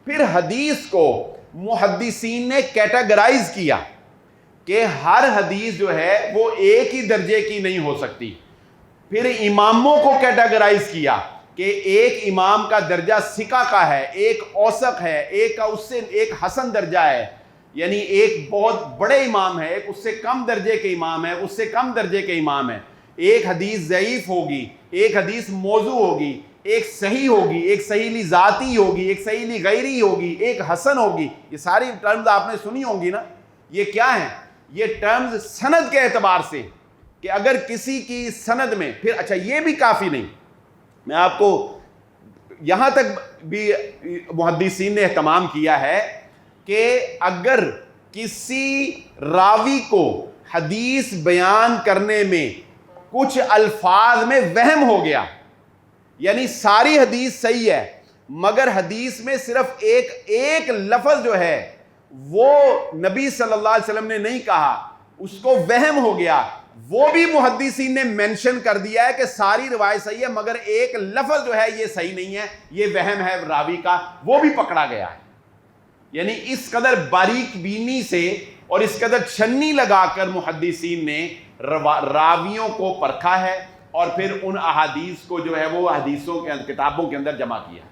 پھر حدیث کو محدثین نے کیٹاگرائز کیا کہ ہر حدیث جو ہے وہ ایک ہی درجے کی نہیں ہو سکتی. پھر اماموں کو کیٹاگرائز کیا کہ ایک امام کا درجہ ثقہ کا ہے، ایک اوثق ہے، ایک کا اس سے ایک حسن درجہ ہے، یعنی ایک بہت بڑے امام ہے، ایک اس سے کم درجے کے امام ہے، اس سے کم درجے کے امام ہے. ایک حدیث ضعیف ہوگی، ایک حدیث موضوع ہوگی، ایک صحیح ہوگی، ایک صحیح لی ذاتی ہوگی، ایک صحیح لی غیری ہوگی، ایک حسن ہوگی. یہ ساری ٹرمز آپ نے سنی ہوں گی نا. یہ کیا ہیں؟ یہ ٹرمز سند کے اعتبار سے کہ اگر کسی کی سند میں پھر اچھا یہ بھی کافی نہیں، میں آپ کو یہاں تک بھی محدثین نے اہتمام کیا ہے کہ اگر کسی راوی کو حدیث بیان کرنے میں کچھ الفاظ میں وہم ہو گیا، یعنی ساری حدیث صحیح ہے مگر حدیث میں صرف ایک لفظ جو ہے وہ نبی صلی اللہ علیہ وسلم نے نہیں کہا، اس کو وہم ہو گیا، وہ بھی محدثین نے مینشن کر دیا ہے کہ ساری روایت صحیح ہے مگر ایک لفظ جو ہے یہ صحیح نہیں ہے، یہ وہم ہے راوی کا، وہ بھی پکڑا گیا ہے. یعنی اس قدر باریک بینی سے اور اس قدر چھنی لگا کر محدثین نے راویوں کو پرکھا ہے اور پھر ان احادیث کو جو ہے وہ حدیثوں کے کتابوں کے اندر جمع کیا.